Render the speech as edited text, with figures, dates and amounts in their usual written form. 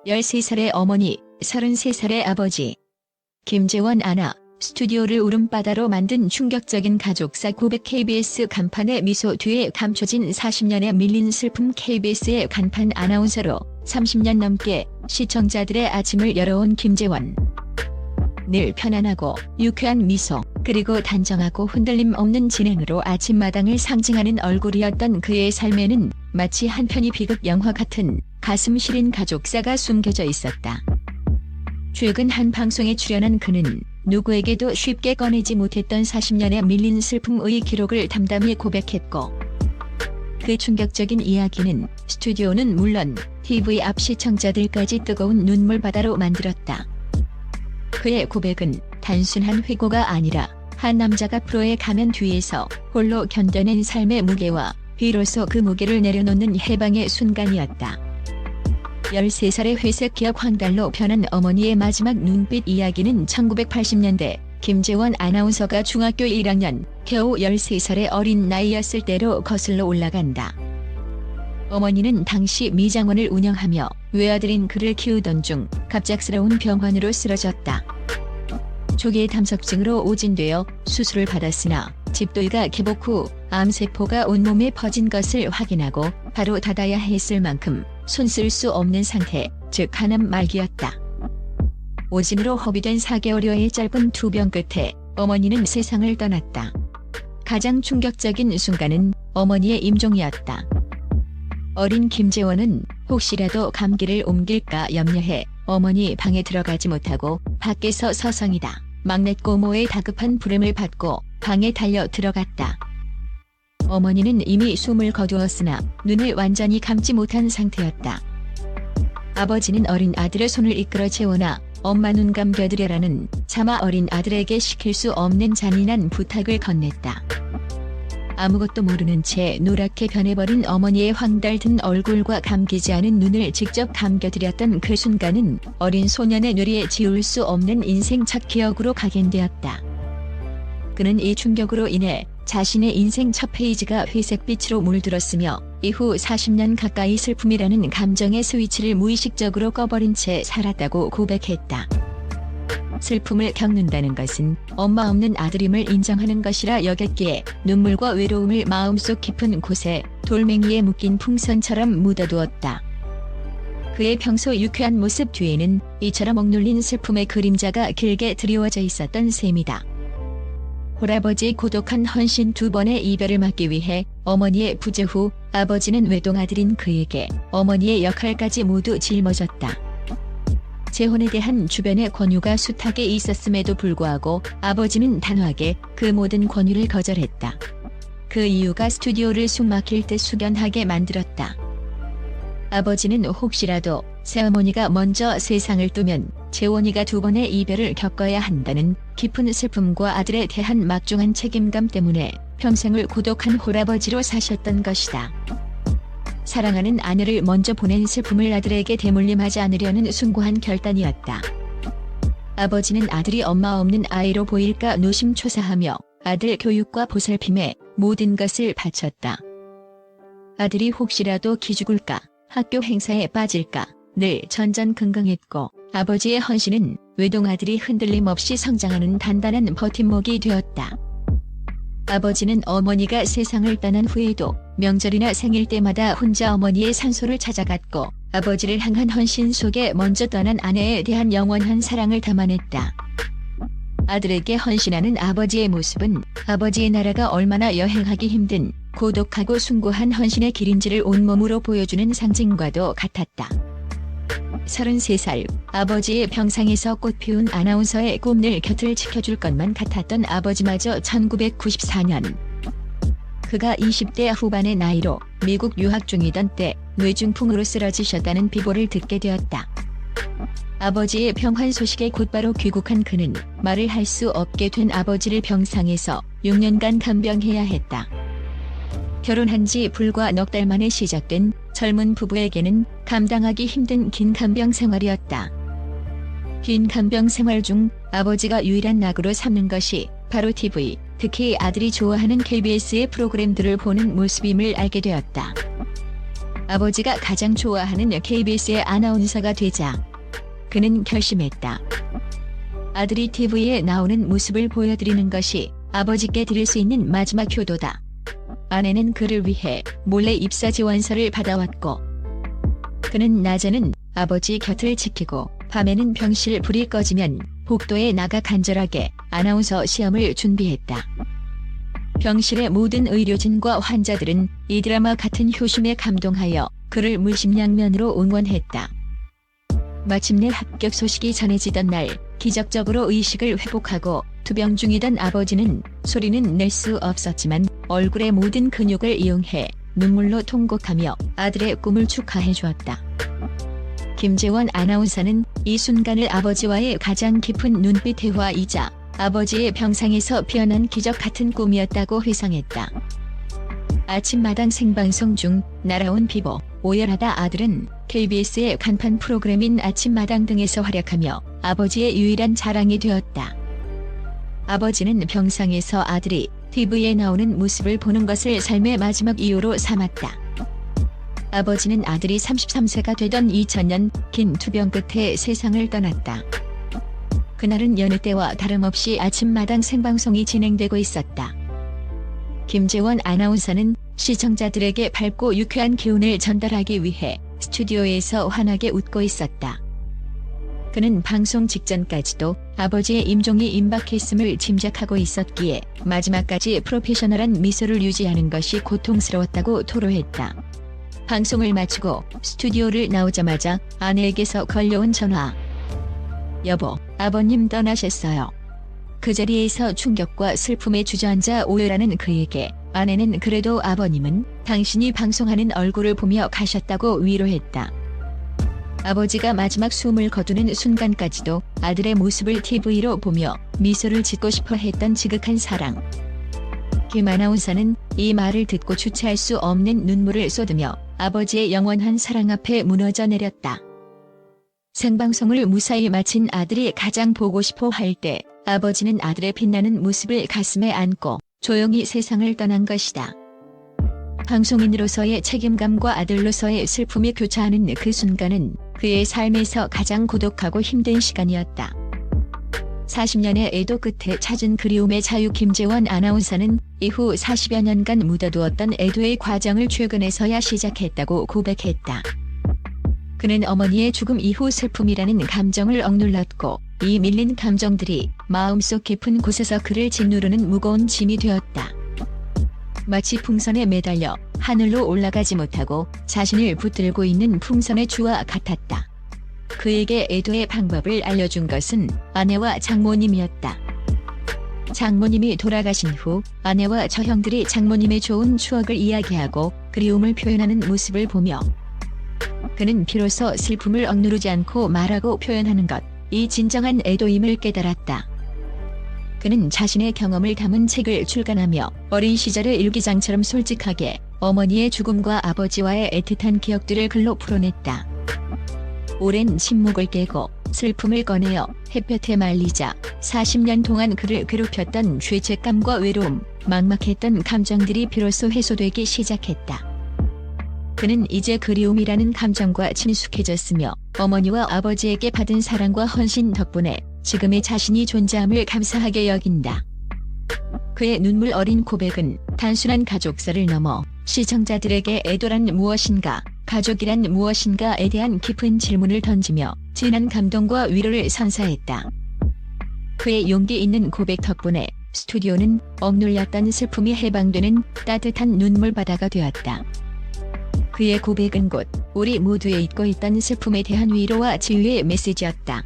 13살의 어머니, 33살의 아버지. 김재원 아나, 스튜디오를 울음바다로 만든 충격적인 가족사 고백. KBS 간판의 미소 뒤에 감춰진 40년에 밀린 슬픔. KBS의 간판 아나운서로 30년 넘게 시청자들의 아침을 열어온 김재원. 늘 편안하고 유쾌한 미소, 그리고 단정하고 흔들림 없는 진행으로 아침마당을 상징하는 얼굴이었던 그의 삶에는 마치 한 편의 비극 영화 같은 가슴 시린 가족사가 숨겨져 있었다. 최근 한 방송에 출연한 그는 누구에게도 쉽게 꺼내지 못했던 40년에 밀린 슬픔의 기록을 담담히 고백했고, 그 충격적인 이야기는 스튜디오는 물론 TV 앞 시청자들까지 뜨거운 눈물바다로 만들었다. 그의 고백은 단순한 회고가 아니라 한 남자가 프로에 가면 뒤에서 홀로 견뎌낸 삶의 무게와 비로소 그 무게를 내려놓는 해방의 순간이었다. 13살의 회색 기억 황달로 변한 어머니의 마지막 눈빛 이야기는 1980년대 김재원 아나운서가 중학교 1학년, 겨우 13살의 어린 나이였을 때로 거슬러 올라간다. 어머니는 당시 미장원을 운영하며 외아들인 그를 키우던 중 갑작스러운 병환으로 쓰러졌다. 초기의 담석증으로 오진되어 수술을 받았으나 집도의가 개복 후 암세포가 온몸에 퍼진 것을 확인하고 바로 닫아야 했을 만큼 손 쓸 수 없는 상태, 즉 간암 말기였다. 오진으로 허비된 4개월여의 짧은 투병 끝에 어머니는 세상을 떠났다. 가장 충격적인 순간은 어머니의 임종이었다. 어린 김재원은 혹시라도 감기를 옮길까 염려해 어머니 방에 들어가지 못하고 밖에서 서성이다 막내 고모의 다급한 부름을 받고 방에 달려 들어갔다. 어머니는 이미 숨을 거두었으나 눈을 완전히 감지 못한 상태였다. 아버지는 어린 아들의 손을 이끌어 재워나 엄마 눈 감겨드려라는 차마 어린 아들에게 시킬 수 없는 잔인한 부탁을 건넸다. 아무것도 모르는 채 노랗게 변해버린 어머니의 황달든 얼굴과 감기지 않은 눈을 직접 감겨드렸던 그 순간은 어린 소년의 뇌리에 지울 수 없는 인생 첫 기억으로 각인되었다. 그는 이 충격으로 인해 자신의 인생 첫 페이지가 회색빛으로 물들었으며 이후 40년 가까이 슬픔이라는 감정의 스위치를 무의식적으로 꺼버린 채 살았다고 고백했다. 슬픔을 겪는다는 것은 엄마 없는 아들임을 인정하는 것이라 여겼기에 눈물과 외로움을 마음속 깊은 곳에 돌멩이에 묶인 풍선처럼 묻어두었다. 그의 평소 유쾌한 모습 뒤에는 이처럼 억눌린 슬픔의 그림자가 길게 드리워져 있었던 셈이다. 홀아버지의 고독한 헌신, 2번의 이별을 막기 위해 어머니의 부재 후 아버지는 외동아들인 그에게 어머니의 역할까지 모두 짊어졌다. 재혼에 대한 주변의 권유가 숱하게 있었음에도 불구하고 아버지는 단호하게 그 모든 권유를 거절했다. 그 이유가 스튜디오를 숨막힐 듯 숙연하게 만들었다. 아버지는 혹시라도 새어머니가 먼저 세상을 뜨면 재원이가 2번의 이별을 겪어야 한다는 깊은 슬픔과 아들에 대한 막중한 책임감 때문에 평생을 고독한 홀아버지로 사셨던 것이다. 사랑하는 아내를 먼저 보낸 슬픔을 아들에게 대물림하지 않으려는 숭고한 결단이었다. 아버지는 아들이 엄마 없는 아이로 보일까 노심초사하며 아들 교육과 보살핌에 모든 것을 바쳤다. 아들이 혹시라도 기죽을까, 학교 행사에 빠질까 늘 전전긍긍했고, 아버지의 헌신은 외동아들이 흔들림 없이 성장하는 단단한 버팀목이 되었다. 아버지는 어머니가 세상을 떠난 후에도 명절이나 생일 때마다 혼자 어머니의 산소를 찾아갔고, 아버지를 향한 헌신 속에 먼저 떠난 아내에 대한 영원한 사랑을 담아냈다. 아들에게 헌신하는 아버지의 모습은 아버지의 나라가 얼마나 여행하기 힘든 고독하고 숭고한 헌신의 길인지를 온몸으로 보여주는 상징과도 같았다. 33살, 아버지의 병상에서 꽃피운 아나운서의 꿈을 곁을 지켜줄 것만 같았던 아버지마저 1994년 그가 20대 후반의 나이로 미국 유학 중이던 때 뇌중풍으로 쓰러지셨다는 비보를 듣게 되었다. 아버지의 병환 소식에 곧바로 귀국한 그는 말을 할 수 없게 된 아버지를 병상에서 6년간 간병해야 했다. 결혼한 지 불과 넉 달 만에 시작된 젊은 부부에게는 감당하기 힘든 긴 간병 생활이었다. 긴 간병 생활 중 아버지가 유일한 낙으로 삼는 것이 바로 TV, 특히 아들이 좋아하는 KBS의 프로그램들을 보는 모습임을 알게 되었다. 아버지가 가장 좋아하는 KBS의 아나운서가 되자 그는 결심했다. 아들이 TV에 나오는 모습을 보여드리는 것이 아버지께 드릴 수 있는 마지막 효도다. 아내는 그를 위해 몰래 입사 지원서를 받아왔고 그는 낮에는 아버지 곁을 지키고 밤에는 병실 불이 꺼지면 복도에 나가 간절하게 아나운서 시험을 준비했다. 병실의 모든 의료진과 환자들은 이 드라마 같은 효심에 감동하여 그를 물심양면으로 응원했다. 마침내 합격 소식이 전해지던 날 기적적으로 의식을 회복하고 투병 중이던 아버지는 소리는 낼 수 없었지만 얼굴의 모든 근육을 이용해 눈물로 통곡하며 아들의 꿈을 축하해 주었다. 김재원 아나운서는 이 순간을 아버지와의 가장 깊은 눈빛 대화이자 아버지의 병상에서 피어난 기적 같은 꿈이었다고 회상했다. 아침마당 생방송 중 날아온 비보, 오열하다 아들은 KBS의 간판 프로그램인 아침마당 등에서 활약하며 아버지의 유일한 자랑이 되었다. 아버지는 병상에서 아들이 TV에 나오는 모습을 보는 것을 삶의 마지막 이유로 삼았다. 아버지는 아들이 33세가 되던 2000년 긴 투병 끝에 세상을 떠났다. 그날은 여느 때와 다름없이 아침마당 생방송이 진행되고 있었다. 김재원 아나운서는 시청자들에게 밝고 유쾌한 기운을 전달하기 위해 스튜디오에서 환하게 웃고 있었다. 그는 방송 직전까지도 아버지의 임종이 임박했음을 짐작하고 있었기에 마지막까지 프로페셔널한 미소를 유지하는 것이 고통스러웠다고 토로했다. 방송을 마치고 스튜디오를 나오자마자 아내에게서 걸려온 전화. 여보, 아버님 떠나셨어요. 그 자리에서 충격과 슬픔에 주저앉아 오열하는 그에게 아내는 그래도 아버님은 당신이 방송하는 얼굴을 보며 가셨다고 위로했다. 아버지가 마지막 숨을 거두는 순간까지도 아들의 모습을 TV로 보며 미소를 짓고 싶어 했던 지극한 사랑. 김 아나운서는 이 말을 듣고 주체할 수 없는 눈물을 쏟으며 아버지의 영원한 사랑 앞에 무너져 내렸다. 생방송을 무사히 마친 아들이 가장 보고 싶어 할 때 아버지는 아들의 빛나는 모습을 가슴에 안고 조용히 세상을 떠난 것이다. 방송인으로서의 책임감과 아들로서의 슬픔이 교차하는 그 순간은 그의 삶에서 가장 고독하고 힘든 시간이었다. 40년의 애도 끝에 찾은 그리움의 자유. 김재원 아나운서는 이후 40여 년간 묻어두었던 애도의 과정을 최근에서야 시작했다고 고백했다. 그는 어머니의 죽음 이후 슬픔이라는 감정을 억눌렀고 이 밀린 감정들이 마음속 깊은 곳에서 그를 짓누르는 무거운 짐이 되었다. 마치 풍선에 매달려 하늘로 올라가지 못하고 자신을 붙들고 있는 풍선의 주와 같았다. 그에게 애도의 방법을 알려준 것은 아내와 장모님이었다. 장모님이 돌아가신 후 아내와 저형들이 장모님의 좋은 추억을 이야기하고 그리움을 표현하는 모습을 보며 그는 비로소 슬픔을 억누르지 않고 말하고 표현하는 것, 이 진정한 애도임을 깨달았다. 그는 자신의 경험을 담은 책을 출간하며 어린 시절의 일기장처럼 솔직하게 어머니의 죽음과 아버지와의 애틋한 기억들을 글로 풀어냈다. 오랜 침묵을 깨고 슬픔을 꺼내어 햇볕에 말리자 40년 동안 그를 괴롭혔던 죄책감과 외로움, 막막했던 감정들이 비로소 해소되기 시작했다. 그는 이제 그리움이라는 감정과 친숙해졌으며 어머니와 아버지에게 받은 사랑과 헌신 덕분에 지금의 자신이 존재함을 감사하게 여긴다. 그의 눈물 어린 고백은 단순한 가족사를 넘어 시청자들에게 애도란 무엇인가, 가족이란 무엇인가에 대한 깊은 질문을 던지며 진한 감동과 위로를 선사했다. 그의 용기 있는 고백 덕분에 스튜디오는 억눌렸던 슬픔이 해방되는 따뜻한 눈물바다가 되었다. 그의 고백은 곧 우리 모두에 잊고 있던 슬픔에 대한 위로와 치유의 메시지였다.